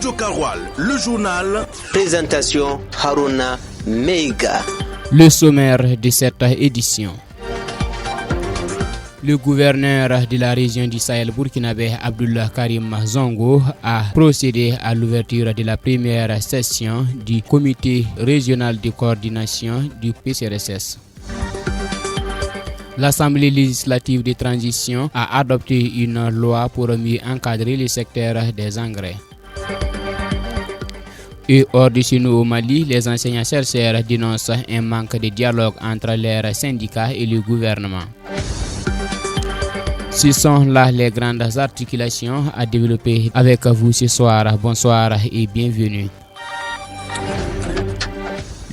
Radio Karoual, le journal. Présentation Haruna Meiga. Le sommaire de cette édition. Le gouverneur de la région du Sahel burkinabé, Abdullah Karim Zongo, a procédé à l'ouverture de la première session du comité régional de coordination du PCRSS. L'Assemblée législative de transition a adopté une loi pour mieux encadrer le secteur des engrais. Et hors de chez nous au Mali, les enseignants-chercheurs dénoncent un manque de dialogue entre leurs syndicats et le gouvernement. Ce sont là les grandes articulations à développer avec vous ce soir. Bonsoir et bienvenue.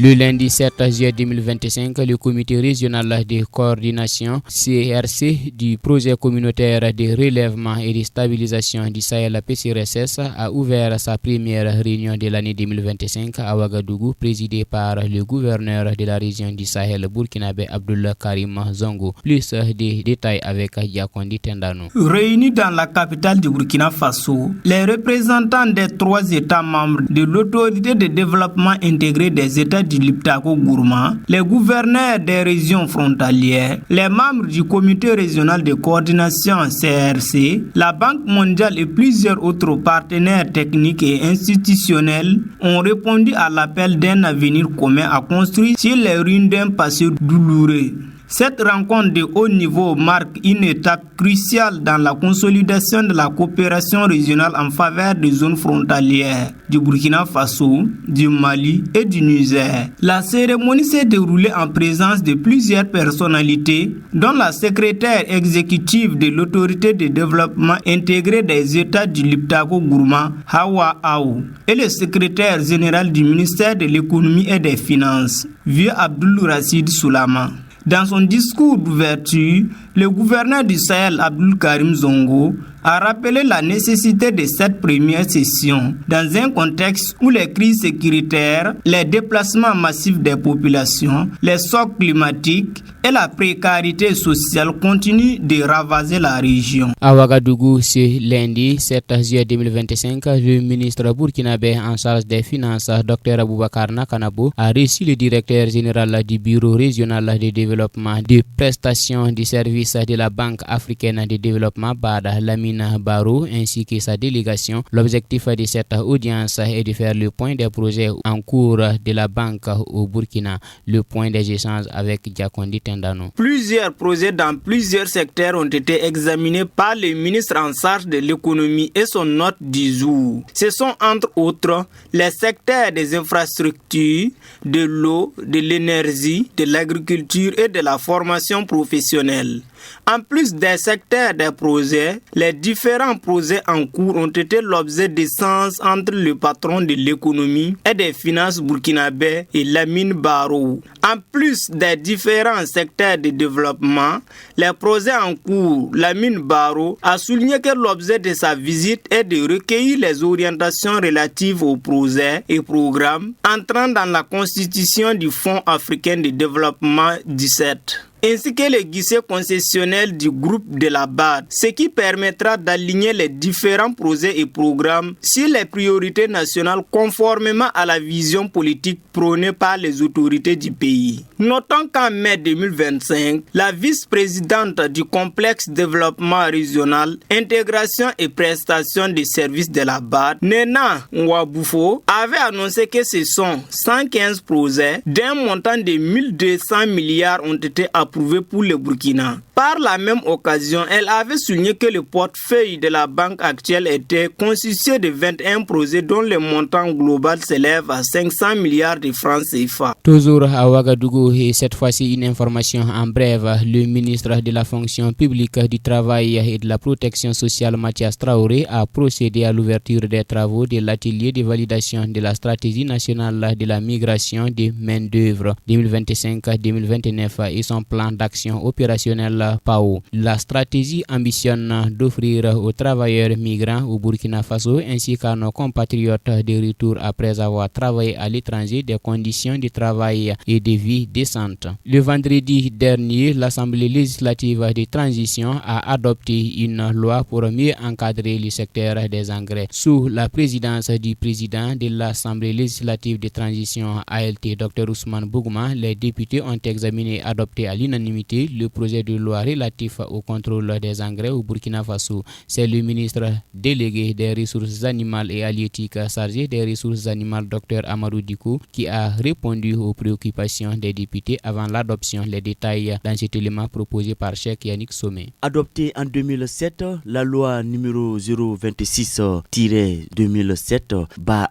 Le lundi 7 juillet 2025, le comité régional de coordination CRC du projet communautaire de relèvement et de stabilisation du Sahel PCRSS a ouvert sa première réunion de l'année 2025 à Ouagadougou, présidée par le gouverneur de la région du Sahel burkinabé Abdullah Karim Zongo. Plus de détails avec Yakondi Tendano. Réunis dans la capitale du Burkina Faso, les représentants des 3 États membres de l'autorité de développement intégré des États du Liptako Gourma, les gouverneurs des régions frontalières, les membres du comité régional de coordination CRC, la Banque mondiale et plusieurs autres partenaires techniques et institutionnels ont répondu à l'appel d'un avenir commun à construire sur les ruines d'un passé douloureux. Cette rencontre de haut niveau marque une étape cruciale dans la consolidation de la coopération régionale en faveur des zones frontalières du Burkina Faso, du Mali et du Niger. La cérémonie s'est déroulée en présence de plusieurs personnalités, dont la secrétaire exécutive de l'autorité de développement intégré des États du Liptako Gourma, Hawa Aou, et le secrétaire général du ministère de l'économie et des finances, Vieux Abdul Racid Soulama. Dans son discours d'ouverture, le gouverneur du Sahel, Abdul Karim Zongo, a rappelé la nécessité de cette première session dans un contexte où les crises sécuritaires, les déplacements massifs des populations, les chocs climatiques et la précarité sociale continuent de ravager la région. À Ouagadougou, ce lundi 7 juillet 2025, le ministre burkinabé en charge des finances, Dr Aboubakar Nakanabo, a reçu le directeur général du bureau régional de développement des prestations du service de la Banque africaine de développement BAD, Lamine Barrow, ainsi que sa délégation. L'objectif de cette audience est de faire le point des projets en cours de la banque au Burkina, le point des échanges avec Yakondi Tendano. Plusieurs projets dans plusieurs secteurs ont été examinés par le ministre en charge de l'économie et son note du jour. Ce sont entre autres les secteurs des infrastructures, de l'eau, de l'énergie, de l'agriculture et de la formation professionnelle. En plus des secteurs des projets, les différents projets en cours ont été l'objet d'échanges entre le patron de l'économie et des finances burkinabé et Lamine Barrow. En plus des différents secteurs de développement, les projets en cours, Lamine Barrow a souligné que l'objet de sa visite est de recueillir les orientations relatives aux projets et programmes entrant dans la constitution du Fonds africain de développement 17. Ainsi que le guichet concessionnel du groupe de la BAD, ce qui permettra d'aligner les différents projets et programmes sur les priorités nationales conformément à la vision politique prônée par les autorités du pays. Notons qu'en mai 2025, la vice-présidente du complexe développement régional, intégration et prestation des services de la BAD, Nena Nwaboufo, avait annoncé que ce sont 115 projets d'un montant de 1200 milliards ont été approuvés pour le Burkina. Par la même occasion, elle avait souligné que le portefeuille de la banque actuelle était constitué de 21 projets dont le montant global s'élève à 500 milliards de francs CFA. Toujours à Ouagadougou, et cette fois-ci une information en bref, le ministre de la fonction publique, du travail et de la protection sociale Mathias Traoré a procédé à l'ouverture des travaux de l'atelier de validation de la stratégie nationale de la migration des main-d'œuvre 2025-2029 et son plan plan d'action opérationnel PAO. La stratégie ambitionne d'offrir aux travailleurs migrants au Burkina Faso ainsi qu'à nos compatriotes de retour après avoir travaillé à l'étranger des conditions de travail et de vie décentes. Le vendredi dernier, l'Assemblée législative de transition a adopté une loi pour mieux encadrer le secteur des engrais. Sous la présidence du président de l'Assemblée législative de transition ALT, Dr Ousmane Bougouma, les députés ont examiné et adopté à l'unanimité le projet de loi relatif au contrôle des engrais au Burkina Faso. C'est le ministre délégué des ressources animales et halieutiques chargé des ressources animales, Dr Amadou Diko, qui a répondu aux préoccupations des députés avant l'adoption. Les détails dans cet élément proposé par Cheikh Yannick Somé. Adoptée en 2007, la loi numéro 026-2007 BAN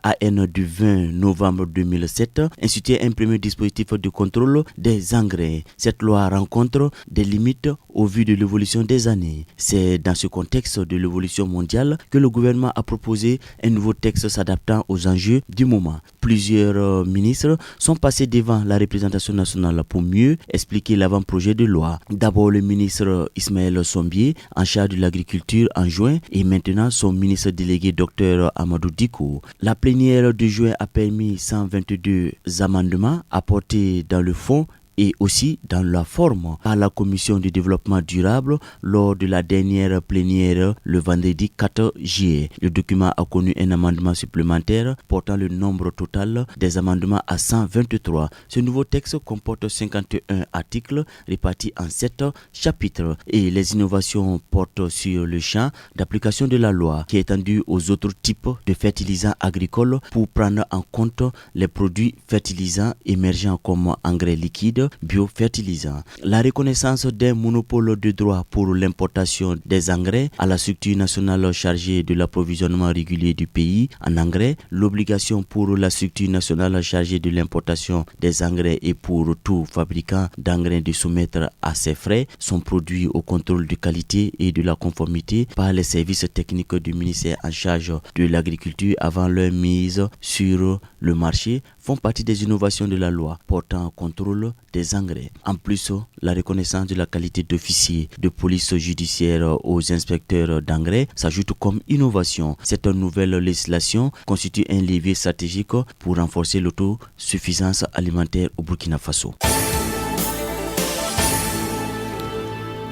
du 20 novembre 2007 instituait un premier dispositif de contrôle des engrais. Cette loi rencontre des limites au vu de l'évolution des années. C'est dans ce contexte de l'évolution mondiale que le gouvernement a proposé un nouveau texte s'adaptant aux enjeux du moment. Plusieurs ministres sont passés devant la représentation nationale pour mieux expliquer l'avant-projet de loi. D'abord le ministre Ismaël Sombier, en charge de l'agriculture en juin, et maintenant son ministre délégué Dr Amadou Diko. La plénière de juin a permis 122 amendements apportés dans le fond et aussi dans la forme par la Commission du développement durable lors de la dernière plénière le vendredi 4 juillet. Le document a connu un amendement supplémentaire portant le nombre total des amendements à 123. Ce nouveau texte comporte 51 articles répartis en 7 chapitres et les innovations portent sur le champ d'application de la loi qui est étendu aux autres types de fertilisants agricoles pour prendre en compte les produits fertilisants émergents comme engrais liquides, biofertilisants. La reconnaissance d'un monopole de droit pour l'importation des engrais à la structure nationale chargée de l'approvisionnement régulier du pays en engrais, l'obligation pour la structure nationale chargée de l'importation des engrais et pour tout fabricant d'engrais de soumettre à ses frais son produit au contrôle de qualité et de la conformité par les services techniques du ministère en charge de l'agriculture avant leur mise sur le marché font partie des innovations de la loi portant contrôle des engrais. En plus, la reconnaissance de la qualité d'officier de police judiciaire aux inspecteurs d'engrais s'ajoute comme innovation. Cette nouvelle législation constitue un levier stratégique pour renforcer l'autosuffisance alimentaire au Burkina Faso.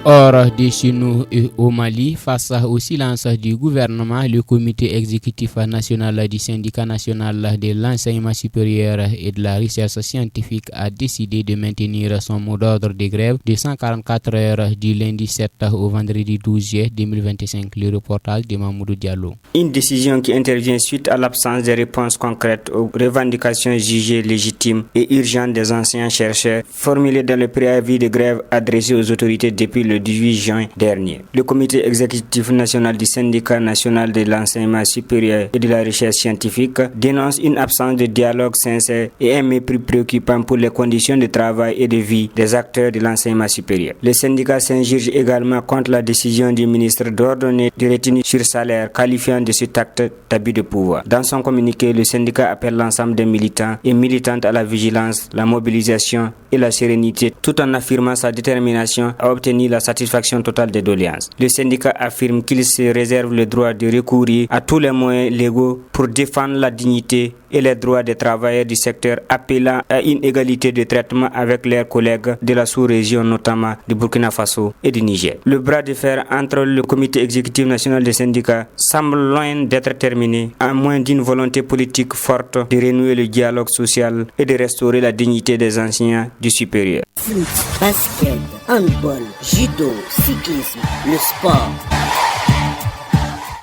Hors de chez nous et au Mali, face au silence du gouvernement, le comité exécutif national du syndicat national de l'enseignement supérieur et de la recherche scientifique a décidé de maintenir son mot d'ordre de grève de 144 heures du lundi 7 au vendredi 12 juillet 2025. Le reportage de Mamoudou Diallo. Une décision qui intervient suite à l'absence de réponses concrètes aux revendications jugées légitimes et urgentes des enseignants-chercheurs formulées dans le préavis de grève adressé aux autorités depuis le 18 juin dernier. Le comité exécutif national du syndicat national de l'enseignement supérieur et de la recherche scientifique dénonce une absence de dialogue sincère et un mépris préoccupant pour les conditions de travail et de vie des acteurs de l'enseignement supérieur. Le syndicat s'insurge également contre la décision du ministre d'ordonner de retenue sur salaire, qualifiant de cet acte d'abus de pouvoir. Dans son communiqué, le syndicat appelle l'ensemble des militants et militantes à la vigilance, la mobilisation et la sérénité, tout en affirmant sa détermination à obtenir la satisfaction totale des doléances. Le syndicat affirme qu'il se réserve le droit de recourir à tous les moyens légaux pour défendre la dignité et les droits des travailleurs du secteur, appelant à une égalité de traitement avec leurs collègues de la sous-région, notamment du Burkina Faso et du Niger. Le bras de fer entre le comité exécutif national des syndicats semble loin d'être terminé, à moins d'une volonté politique forte de renouer le dialogue social et de restaurer la dignité des enseignants du supérieur. Foot, basket, handball, judo, cyclisme, le sport.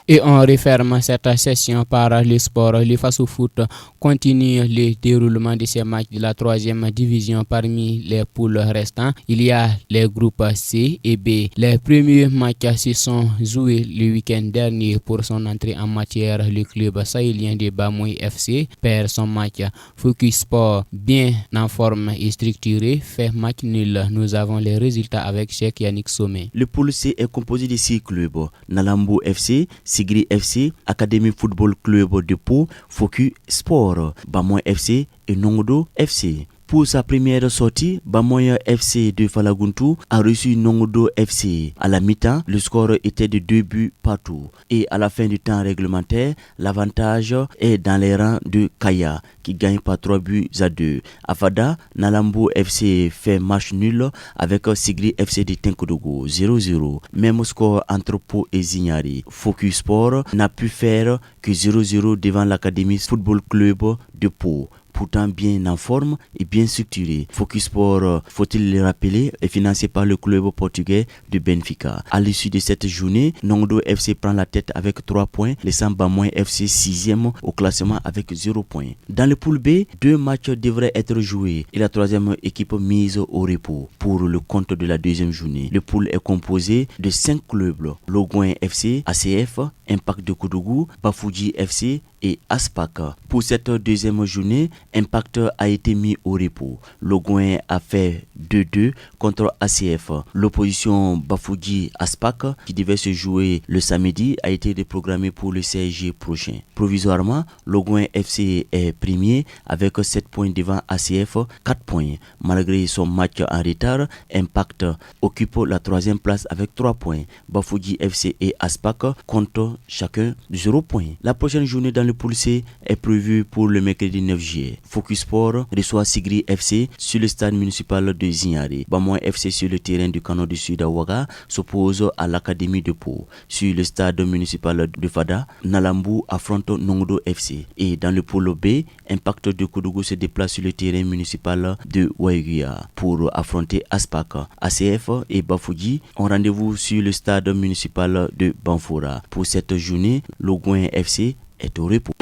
Et on referme cette session par le sport. Le Faso Foot continue le déroulement de ces matchs de la 3e division. Parmi les poules restantes, il y a les groupes C et B. Les premiers matchs se sont joués le week-end dernier. Pour son entrée en matière, le club sahélien de Bamoui FC perd son match. Focus Sport, bien en forme et structuré, fait match nul. Nous avons les résultats avec Cheikh Yannick Somé. Le pool C est composé de 6 clubs. Nalambo FC, Sigri FC, Académie Football Club de Pau, Focus Sport, Bamoy FC et Nongodo FC. Pour sa première sortie, Bamoya FC de Falaguntu a reçu Nongodo FC. À la mi-temps, le score était de 2 buts partout. Et à la fin du temps réglementaire, l'avantage est dans les rangs de Kaya qui gagne par 3 buts à 2. À Fada, Nalambo FC fait match nul avec Sigri FC de Tenkodogo 0-0. Même score entre Pau et Zignari. Focus Sport n'a pu faire que 0-0 devant l'Académie Football Club de Pau. Pourtant bien en forme et bien structuré. Focus Sport, faut-il le rappeler, est financé par le club portugais de Benfica. À l'issue de cette journée, Nongdo FC prend la tête avec 3 points, laissant Bamoy FC 6e au classement avec 0 points. Dans le pool B, 2 matchs devraient être joués et la 3e équipe mise au repos pour le compte de la 2e journée. Le pool est composé de 5 clubs: Logouin FC, ACF, Impact de Koudougou, Bafouji FC et Aspak. Pour cette 2e journée, Impact a été mis au repos. Logouin a fait 2-2 contre ACF. L'opposition Bafouji Aspak, qui devait se jouer le samedi, a été déprogrammée pour le 16 juillet prochain. Provisoirement, Logouin FC est premier avec 7 points devant ACF 4 points. Malgré son match en retard, Impact occupe la 3e place avec 3 points. Bafouji FC et Aspak comptent chacun 0 points. La prochaine journée dans le pool C est prévue pour le mercredi 9 juillet. Focus Sport reçoit Sigri FC sur le stade municipal de Zignari. Bamoy FC sur le terrain du Canon du Sud à Ouaga s'oppose à l'Académie de Pau. Sur le stade municipal de Fada, Nalambu affronte Nongdo FC. Et dans le pôle B, Impact de Koudougou se déplace sur le terrain municipal de Waiguia pour affronter Aspak. ACF et Bafouji ont rendez-vous sur le stade municipal de Banfoura. Pour cette journée, Logouin FC est au repos.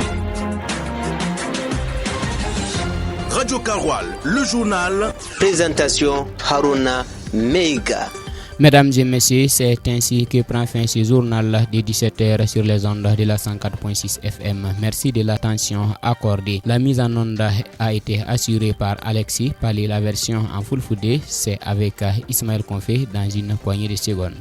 Radio Karoual, le journal. Présentation Haruna Meiga. Mesdames et messieurs, c'est ainsi que prend fin ce journal de 17h sur les ondes de la 104.6 FM. Merci de l'attention accordée. La mise en onde a été assurée par Alexis Pali. La version en full foodé, c'est avec Ismaël Konfé dans une poignée de secondes.